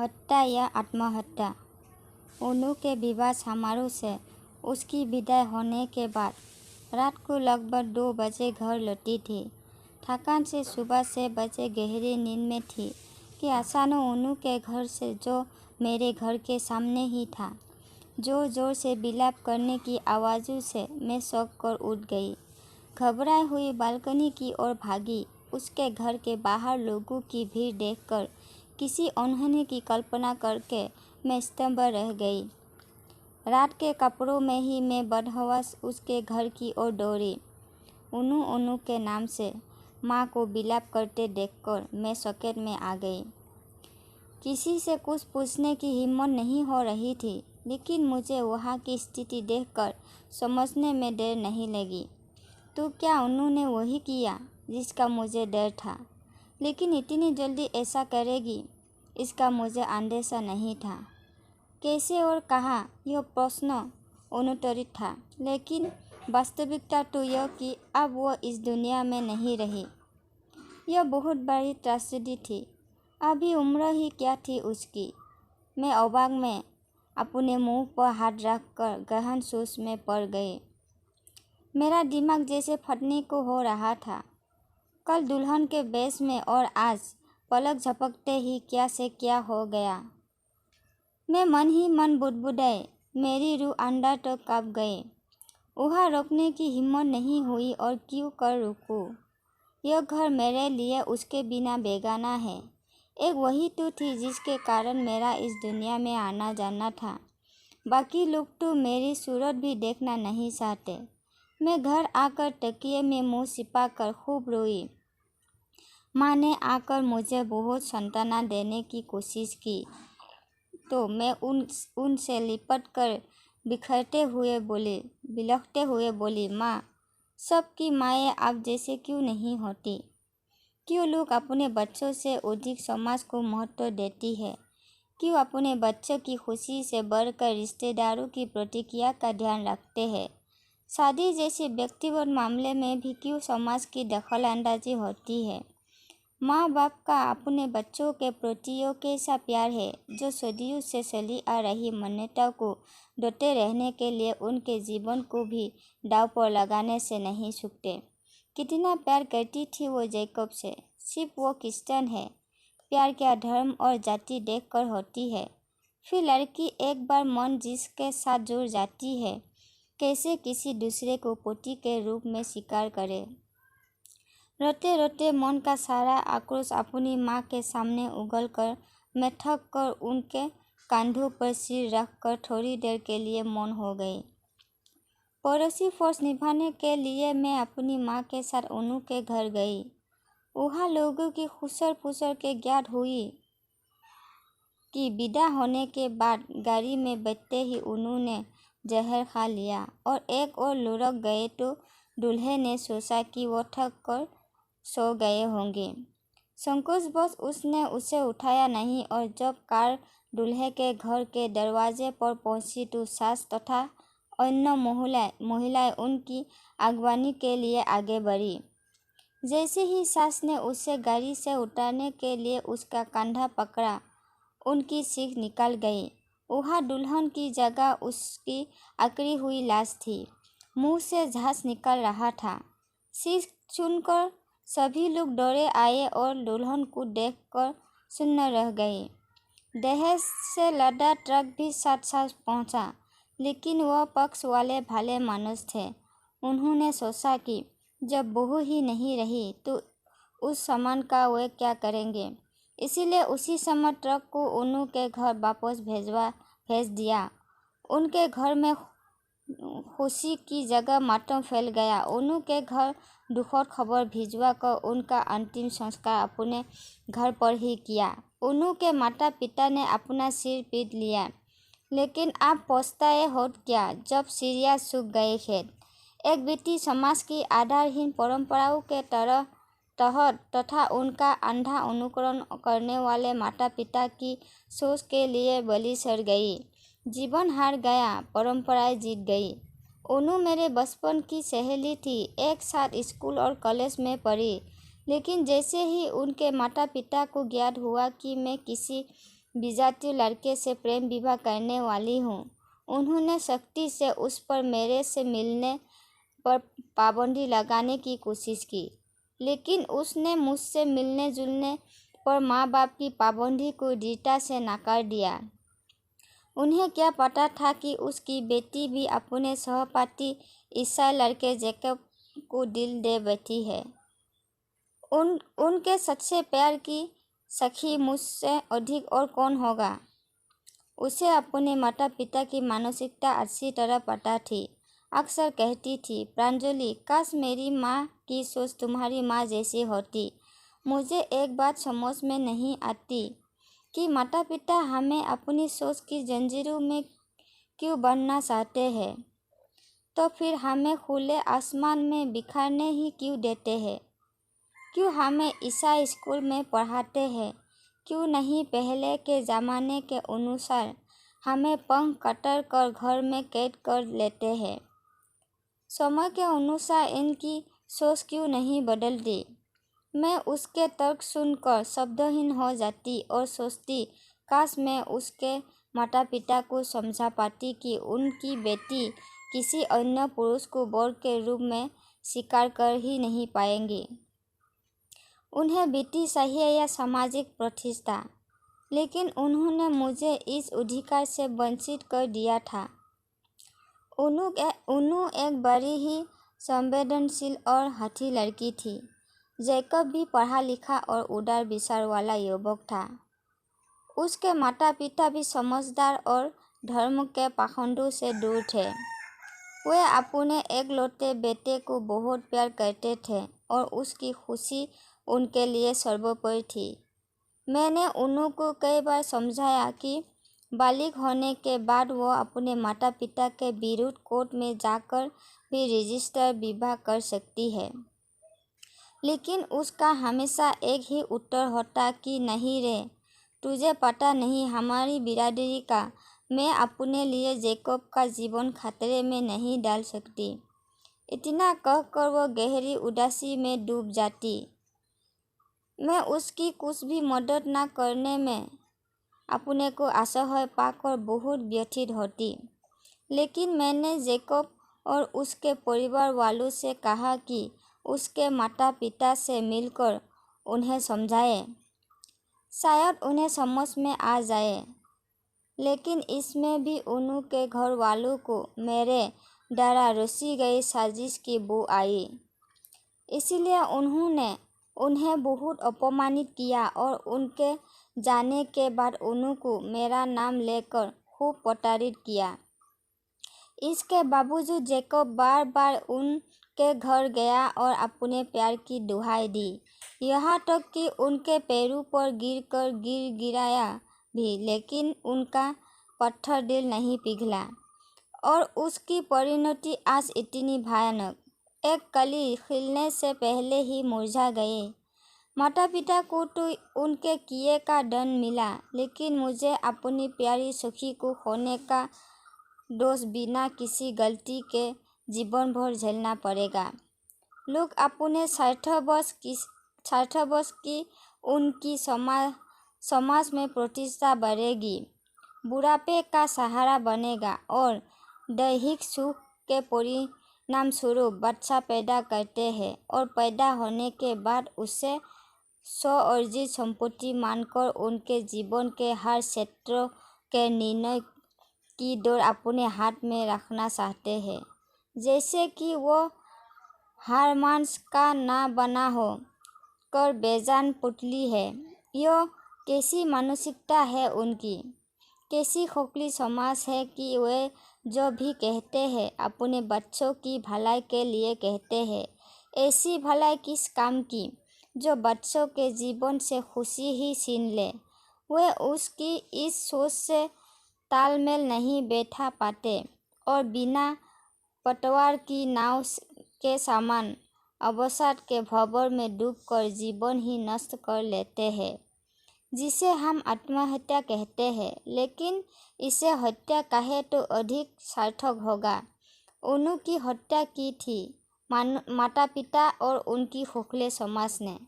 हत्या या आत्महत्या। उनु के विवाह समारोह से उसकी विदाई होने के बाद रात को लगभग 2 बजे घर लौटी थी। थकान से सुबह 6 बजे गहरी नींद में थी कि अचानक उनु के घर से, जो मेरे घर के सामने ही था, जोर जोर से विलाप करने की आवाज़ों से मैं चौंक कर उठ गई। घबराई हुई बालकनी की ओर भागी। उसके घर के बाहर लोगों की भीड़ देखकर किसी अनहोनी की कल्पना करके मैं स्तब्ध रह गई। रात के कपड़ों में ही मैं बदहवास उसके घर की ओर दौड़ी। उनु उनु के नाम से माँ को विलाप करते देखकर मैं शॉकेट में आ गई। किसी से कुछ पूछने की हिम्मत नहीं हो रही थी, लेकिन मुझे वहाँ की स्थिति देखकर समझने में देर नहीं लगी। तो क्या उनु ने वही किया जिसका मुझे डर था, लेकिन इतनी जल्दी ऐसा करेगी इसका मुझे अंदेशा नहीं था। कैसे और कहाँ, यह प्रश्न अनुत्तरित था, लेकिन वास्तविकता तो यह कि अब वह इस दुनिया में नहीं रही। यह बहुत बड़ी त्रासदी थी। अभी उम्र ही क्या थी उसकी। मैं अवाक में अपने मुंह पर हाथ रखकर गहन सोच में पड़ गई। मेरा दिमाग जैसे फटने को हो रहा था। कल दुल्हन के वेश में और आज पलक झपकते ही क्या से क्या हो गया। मैं मन ही मन बुदबुदाई। मेरी रूह अंदर तो कांप गई। वहाँ रोकने की हिम्मत नहीं हुई और क्यों कर रुकूं। यह घर मेरे लिए उसके बिना बेगाना है। एक वही तो थी जिसके कारण मेरा इस दुनिया में आना जाना था। बाकी लोग तो मेरी सूरत भी देखना नहीं चाहते। मैं घर आकर तकिए में मुंह छिपाकर खूब रोई। माँ ने आकर मुझे बहुत सांत्वना देने की कोशिश की तो मैं उनसे लिपट कर बिलखते हुए बोली, माँ, सबकी माएँ आप जैसे क्यों नहीं होती? क्यों लोग अपने बच्चों से अधिक समाज को महत्व देती है? क्यों अपने बच्चों की खुशी से बढ़कर रिश्तेदारों की प्रतिक्रिया का ध्यान रखते हैं? शादी जैसे व्यक्तिगत मामले में भी क्यों समाज की दखलअंदाजी होती है? माँ बाप का अपने बच्चों के प्रति यह कैसा प्यार है जो सदियों से चली आ रही मान्यताओं को डटे रहने के लिए उनके जीवन को भी दांव पर लगाने से नहीं चूकते। कितना प्यार करती थी वो जैकब से। सिर्फ वो क्रिश्चियन है। प्यार क्या धर्म और जाति देखकर होती है। फिर लड़की एक बार मन जिसके साथ जुड़ जाती है, कैसे किसी दूसरे को पति के रूप में स्वीकार करे। रोते रोते मन का सारा आक्रोश अपनी माँ के सामने उगल कर मैं थक कर उनके कंधों पर सिर रखकर थोड़ी देर के लिए मौन हो गई। पड़ोसी फर्ज निभाने के लिए मैं अपनी माँ के साथ उनु के घर गई। वहाँ लोगों की खुसर फुसर के ज्ञात हुई कि विदा होने के बाद गाड़ी में बैठते ही उनु ने जहर खा लिया और एक और लुढ़क गए तो दूल्हे ने सोचा कि वो थक कर सो गए होंगे। संकोचवश उसने उसे उठाया नहीं और जब कार दूल्हे के घर के दरवाजे पर पहुंची तो सास तथा अन्य महिलाएं उनकी अगवानी के लिए आगे बढ़ी। जैसे ही सास ने उसे गाड़ी से उतारने के लिए उसका कंधा पकड़ा, उनकी चीख निकल गई। वहाँ दुल्हन की जगह उसकी अकड़ी हुई लाश थी। मुंह से झांस निकल रहा था। चीख सुनकर सभी लोग दौड़े आए और दुल्हन को देखकर सुन्न रह गए। दहेज से लदा ट्रक भी साथ साथ पहुंचा, लेकिन वह पक्ष वाले भले मानुस थे। उन्होंने सोचा कि जब बहू ही नहीं रही तो उस सामान का वे क्या करेंगे। इसीलिए उसी समय ट्रक को उनु के घर वापस भेज दिया। उनके घर में खुशी की जगह मातम फैल गया। उनु के घर दुखद खबर भिजवा कर उनका अंतिम संस्कार अपने घर पर ही किया। उनु के माता पिता ने अपना सिर पीट लिया, लेकिन आप पछताए होत क्या जब चिड़िया सूख गए खेत। एक बेटी समाज की आधारहीन परंपराओं के तहत तथा उनका अंधा अनुकरण करने वाले माता पिता की सोच के लिए बलि चढ़ गई। जीवन हार गया, परंपराएं जीत गई। उनु मेरे बचपन की सहेली थी। एक साथ स्कूल और कॉलेज में पढ़ी, लेकिन जैसे ही उनके माता पिता को ज्ञात हुआ कि मैं किसी विजातीय लड़के से प्रेम विवाह करने वाली हूँ। उन्होंने सख्ती से उस पर मेरे से मिलने पर पाबंदी लगाने की कोशिश की, लेकिन उसने मुझसे मिलने जुलने पर माँ बाप की पाबंदी को दृढ़ता से नकार दिया। उन्हें क्या पता था कि उसकी बेटी भी अपने सहपाठी ईसाई लड़के जैकब को दिल दे बैठी है। उनके सच्चे प्यार की सखी मुझसे अधिक और कौन होगा। उसे अपने माता पिता की मानसिकता अच्छी तरह पता थी। अक्सर कहती थी, प्रांजलि, काश मेरी माँ की सोच तुम्हारी माँ जैसी होती। मुझे एक बात समझ में नहीं आती कि माता पिता हमें अपनी सोच की जंजीरों में क्यों बांधना चाहते हैं, तो फिर हमें खुले आसमान में बिखरने ही क्यों देते हैं। क्यों हमें ईसाई स्कूल में पढ़ाते हैं, क्यों नहीं पहले के ज़माने के अनुसार हमें पंख कतर कर घर में कैद कर लेते हैं। समय के अनुसार इनकी सोच क्यों नहीं बदलती। मैं उसके तर्क सुनकर शब्दहीन हो जाती और सोचती, काश मैं उसके माता पिता को समझा पाती कि उनकी बेटी किसी अन्य पुरुष को वर के रूप में स्वीकार कर ही नहीं पाएंगी। उन्हें बेटी चाहिए या सामाजिक प्रतिष्ठा, लेकिन उन्होंने मुझे इस अधिकार से वंचित कर दिया था। उन्नू एक बड़ी ही संवेदनशील और हठी लड़की थी। जैकब भी पढ़ा लिखा और उदार विचार वाला युवक था। उसके माता पिता भी समझदार और धर्म के पाखंडों से दूर थे। वे अपने एकलौते बेटे को बहुत प्यार करते थे और उसकी खुशी उनके लिए सर्वोपरि थी। मैंने उन्नू को कई बार समझाया कि बालिग होने के बाद वो अपने माता पिता के विरुद्ध कोर्ट में जाकर भी रजिस्टर विवाह कर सकती है, लेकिन उसका हमेशा एक ही उत्तर होता कि नहीं रे, तुझे पता नहीं हमारी बिरादरी का, मैं अपने लिए जैकब का जीवन खतरे में नहीं डाल सकती। इतना कहकर वो गहरी उदासी में डूब जाती। मैं उसकी कुछ भी मदद न करने में अपने को असहाय पाकर बहुत व्यथित होती। लेकिन मैंने जैकब और उसके परिवार वालों से कहा कि उसके माता पिता से मिलकर उन्हें समझाए, शायद उन्हें समझ में आ जाए। लेकिन इसमें भी उन्नू के घर वालों को मेरे द्वारा रची गई साजिश की बू आई। इसलिए उन्होंने उन्हें बहुत अपमानित किया और उनके जाने के बाद उन्नू को मेरा नाम लेकर खूब प्रताड़ित किया। इसके बावजूद जैकब बार बार उनके घर गया और अपने प्यार की दुहाई दी, यहाँ तक कि उनके पैरों पर गिरकर गिराया भी, लेकिन उनका पत्थर दिल नहीं पिघला और उसकी परिणति आज इतनी भयानक, एक कली खिलने से पहले ही मुरझा गए। माता पिता को तो उनके किए का दंड मिला, लेकिन मुझे अपनी प्यारी सखी को खोने का दोष बिना किसी गलती के जीवन भर झेलना पड़ेगा। लोग अपने स्वार्थवश की उनकी समाज में प्रतिष्ठा बढ़ेगी, बुढ़ापे का सहारा बनेगा और दैहिक सुख के परिणाम स्वरूप बच्चा पैदा करते हैं और पैदा होने के बाद उसे स्वअर्जित संपत्ति मानकर उनके जीवन के हर क्षेत्र के निर्णय की दौड़ अपने हाथ में रखना चाहते हैं, जैसे कि वो हार मांस का ना बना हो कर बेजान पुतली है। यह कैसी मानसिकता है उनकी, कैसी खोखली समाज है कि वे जो भी कहते हैं अपने बच्चों की भलाई के लिए कहते हैं। ऐसी भलाई किस काम की जो बच्चों के जीवन से खुशी ही छीन ले। वे उसकी इस सोच से तालमेल नहीं बैठा पाते और बिना पतवार की नाव के समान अवसाद के भंवर में डूबकर जीवन ही नष्ट कर लेते हैं, जिसे हम आत्महत्या कहते हैं। लेकिन इसे हत्या कहे तो अधिक सार्थक होगा। उन्नू की हत्या की थी माता पिता और उनकी खोखले समाज ने।